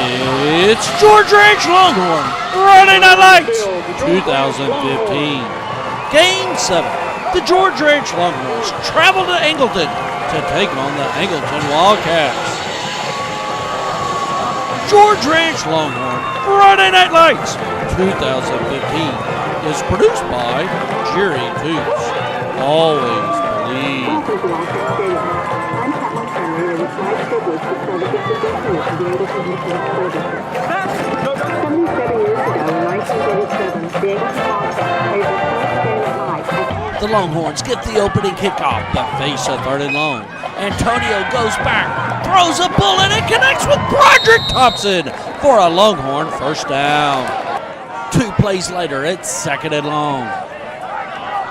It's George Ranch Longhorn Friday Night Lights 2015. Game 7. The George Ranch Longhorns travel to Angleton to take on the Angleton Wildcats. George Ranch Longhorn Friday Night Lights 2015 is produced by Jerry Toots. Always believe. The Longhorns get the opening kickoff, but face a third and long. Antonio goes back, throws a bullet, and connects with Broderick Thompson for a Longhorn first down. 2 plays later, it's second and long.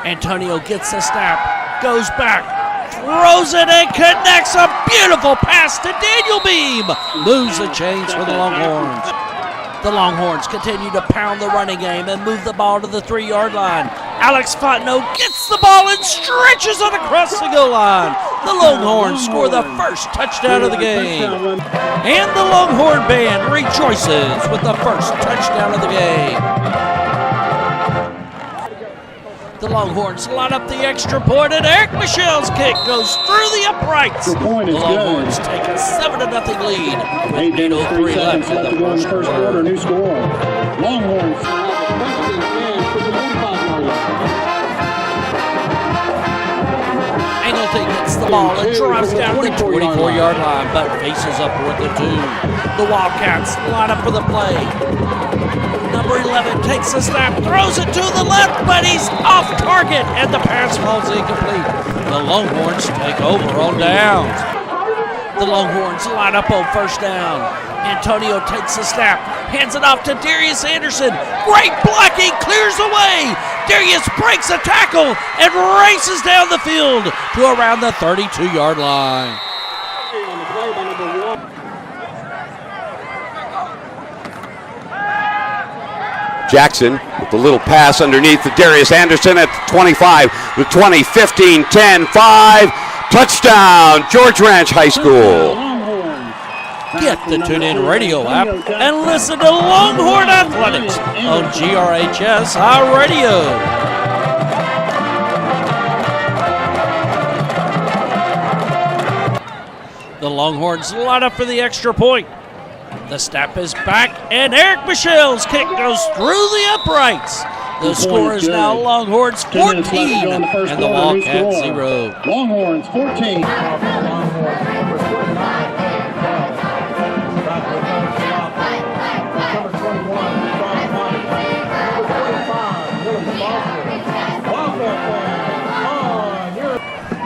Antonio gets a snap, goes back, throws it, and connects a beautiful pass to Daniel Beam. Moves the chains for the Longhorns. The Longhorns continue to pound the running game and move the ball to the 3-yard line. Alex Fontenot gets the ball and stretches it across the goal line. The Longhorns score the first touchdown of the game. And the Longhorn band rejoices with the first touchdown of the game. The Longhorns line up the extra point, and Eric Michelle's kick goes through the uprights. The Longhorns take a 7-0 lead with 8:03 left in the first quarter. New score. Longhorns. Angleton gets the ball and drives down the 24-yard line, but faces up 4th and 2. The Wildcats line up for the play. Number 11 takes a snap, throws it to the left, but he's off target, and the pass falls incomplete. The Longhorns take over on downs. The Longhorns line up on first down. Antonio takes a snap, hands it off to Darius Anderson. Great blocking, clears away. Darius breaks a tackle and races down the field to around the 32-yard line. Jackson with the little pass underneath to Darius Anderson at 25 with 20, 15, 10, 5. Touchdown, George Ranch High School. Get the TuneIn Radio app and listen to Longhorn Athletics on GRHS iRadio. The Longhorns line up for the extra point. The snap is back, and Eric Michelle's kick goes through the uprights. The score is now Longhorns 14 and the Wildcats 0. Longhorns 14.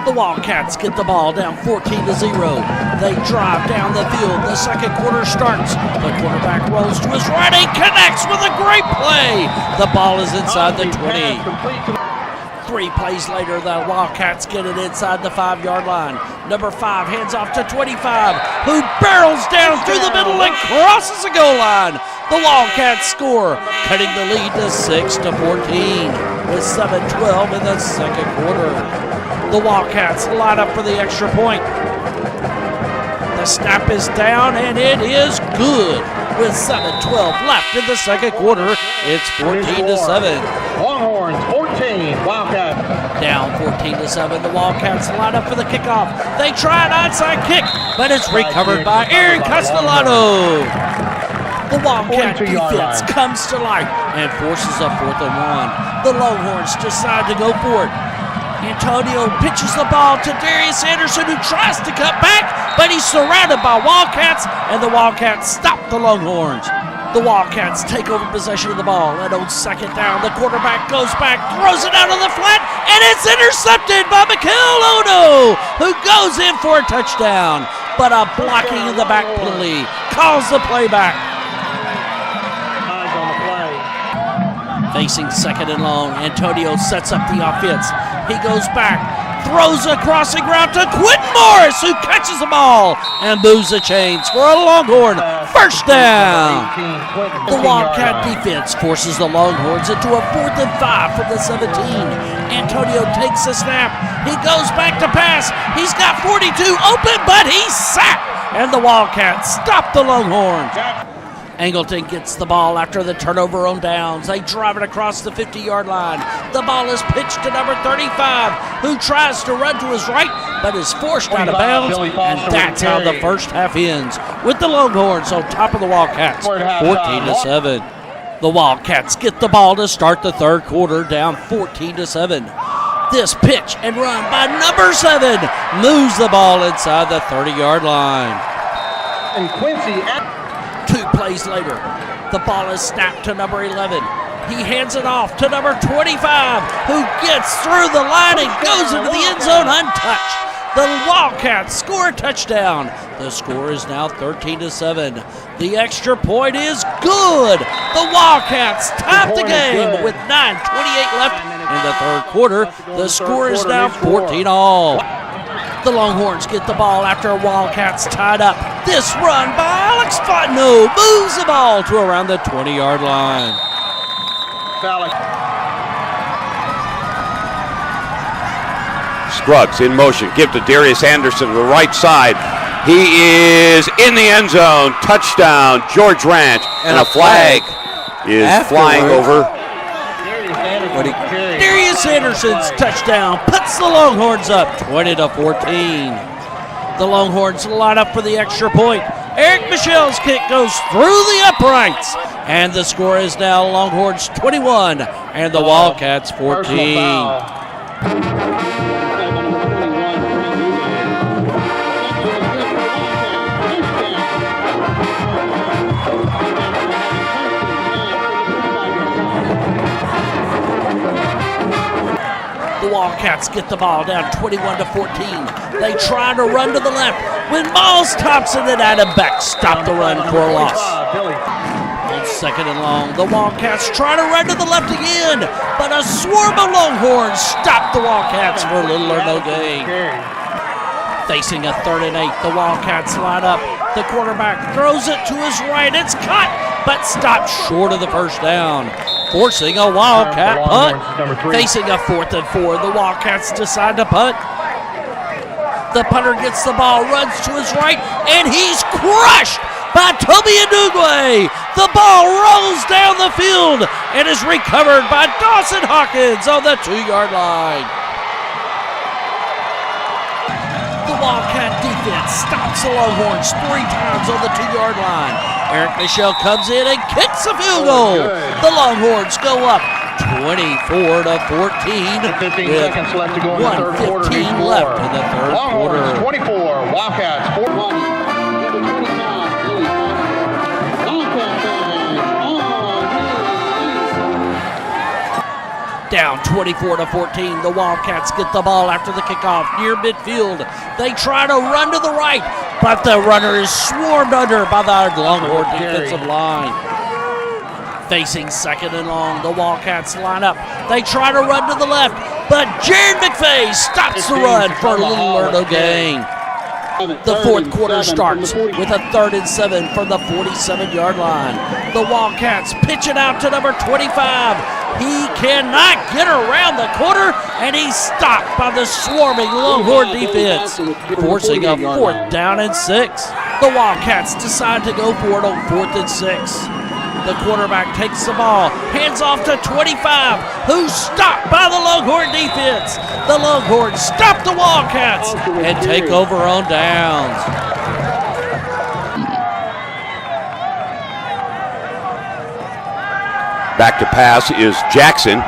The Wildcats get the ball down 14-0. They drive down the field. The second quarter starts. The quarterback rolls to his right and connects with a great play. The ball is inside the 20. 3 plays later, the Wildcats get it inside the 5-yard line. Number 5 hands off to 25, who barrels down through the middle and crosses the goal line. The Wildcats score, cutting the lead to 6-14 with 7:12 in the second quarter. The Wildcats line up for the extra point. The snap is down, and it is good. With 7:12 left in the second quarter, it's 14-7. Longhorns 14, Wildcats. Down 14-7, the Wildcats line up for the kickoff. They try an onside kick, but it's recovered by Aaron Castellano. The Wildcat defense comes to life and forces a 4th and 1. The Longhorns decide to go for it. Antonio pitches the ball to Darius Anderson, who tries to cut back, but he's surrounded by Wildcats, and the Wildcats stop the Longhorns. The Wildcats take over possession of the ball, and on second down, the quarterback goes back, throws it out on the flat, and it's intercepted by Mikael Ono, who goes in for a touchdown, but a blocking in the back penalty calls the play back. Facing second and long, Antonio sets up the offense. He goes back, throws a crossing route to Quentin Morris, who catches the ball and moves the chains for a Longhorn first down. The Wildcat defense forces the Longhorns into a 4th and 5 from the 17. Antonio takes the snap. He goes back to pass. He's got 42 open, but he's sacked. And the Wildcats stop the Longhorns. Angleton gets the ball after the turnover on downs. They drive it across the 50-yard line. The ball is pitched to number 35, who tries to run to his right, but is forced out of bounds, and that's how the first half ends, with the Longhorns on top of the Wildcats, 14-7. The Wildcats get the ball to start the third quarter, down 14-7. This pitch and run by number 7 moves the ball inside the 30-yard line. And Quincy. 2 plays later, the ball is snapped to number 11. He hands it off to number 25, who gets through the line and goes into the end zone untouched. The Wildcats score a touchdown. The score is now 13-7. The extra point is good. The Wildcats top the game with 9:28 left in the third quarter. The score is now 14-all. The Longhorns get the ball after Wildcats tied up. This run by Alex Fontenot moves the ball to around the 20-yard line. Scruggs in motion. Give to Darius Anderson to the right side. He is in the end zone. Touchdown, George Ranch. And a flag is flying over. Darius Anderson's touchdown puts the Longhorns up 20-14. The Longhorns line up for the extra point. Eric Michelle's kick goes through the uprights, and the score is now Longhorns 21 and the Wildcats 14. The Wildcats get the ball down 21-14. They try to run to the left when Miles Thompson and Adam Beck stop the run for a loss. On second and long, the Wildcats try to run to the left again, but a swarm of Longhorns stop the Wildcats for little or no gain. Facing a 3rd and 8, the Wildcats line up. The quarterback throws it to his right. It's caught, but stopped short of the first down, forcing a Wildcat punt. Facing a 4th and 4, the Wildcats decide to punt. The punter gets the ball, runs to his right, and he's crushed by Toby Adugwe. The ball rolls down the field and is recovered by Dawson Hawkins on the 2-yard line. The Wildcat defense stops the Longhorns 3 times on the 2-yard line. Eric Michelle comes in and kicks a field goal. The Longhorns go up 24-14 15 seconds left to go in the third quarter. 1:15 left in the third quarter. Longhorns 24, Wildcats 4. Down 24-14, the Wildcats get the ball after the kickoff near midfield. They try to run to the right, but the runner is swarmed under by the Longhorn defensive line. Facing 2nd and long, the Wildcats line up. They try to run to the left, but Jared McVay stops the run for little or no gain. The fourth quarter starts with a 3rd and 7 from the 47-yard line. The Wildcats pitch it out to number 25. He cannot get around the corner, and he's stopped by the swarming Longhorn defense, forcing a 4th down and 6. The Wildcats decide to go for it on 4th and 6. The quarterback takes the ball, hands off to 25, who's stopped by the Longhorn defense. The Longhorns stop the Wildcats and take over on downs. Back to pass is Jackson.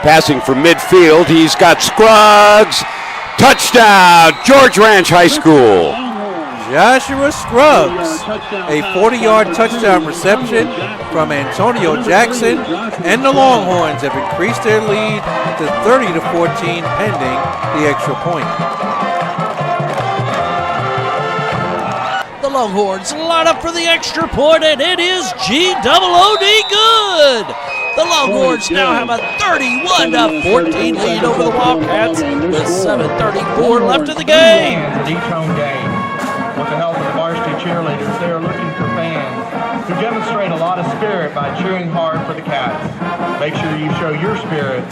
Passing from midfield. He's got Scruggs. Touchdown, George Ranch High School. Joshua Scruggs, a 40-yard touchdown reception from Antonio Jackson, and the Longhorns have increased their lead to 30-14 pending the extra point. The Longhorns line up for the extra point, and it is G-double-O-D good. The Longhorns now have a 31-14 lead over the Wildcats with 7:34 left in the game. D-tone game. With the help of the varsity cheerleaders, they are looking for fans who demonstrate a lot of spirit by cheering hard for the Cats. Make sure you show your spirit.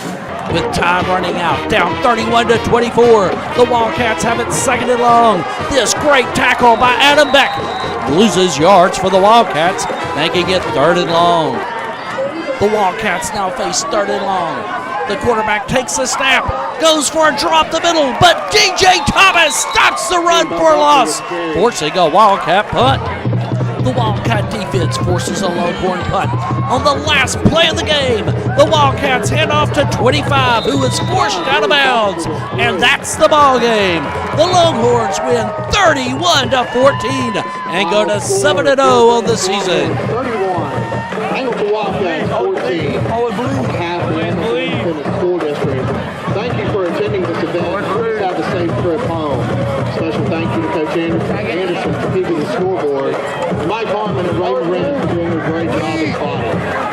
With time running out, down 31-24, the Wildcats have it 2nd and long. This great tackle by Adam Beck loses yards for the Wildcats, making it 3rd and long. The Wildcats now face 3rd and long. The quarterback takes the snap, goes for a draw up the middle, but DJ Thomas stops the run for a loss, forcing a Wildcat punt. The Wildcat defense forces a Longhorn punt. On the last play of the game, the Wildcats hand off to 25, who is forced out of bounds, and that's the ball game. The Longhorns win 31-14 and go to 7-0 on the season. 31. Angleton Wildcats 14. Half the Independent School District. Thank you for attending this event. Please have a safe trip home. Special thank you to Coach Anderson for keeping the scoreboard. And Mike Harmon and Raymond Renton for doing a great job in spotting.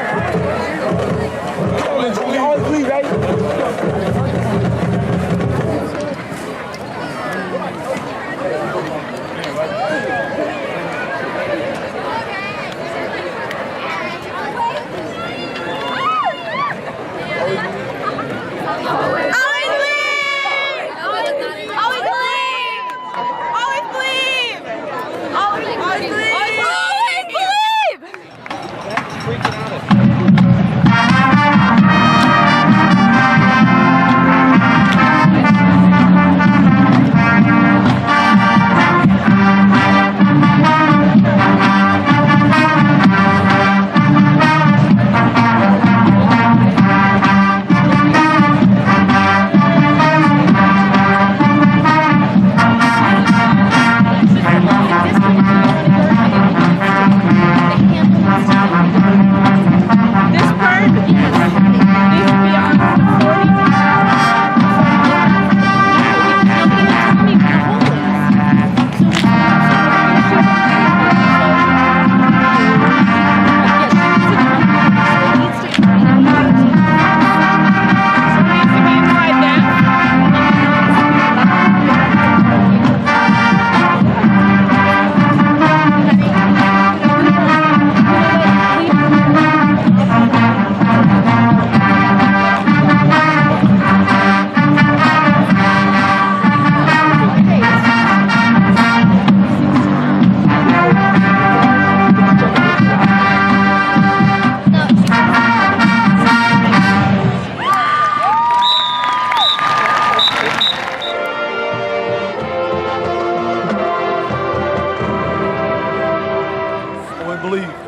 Believe.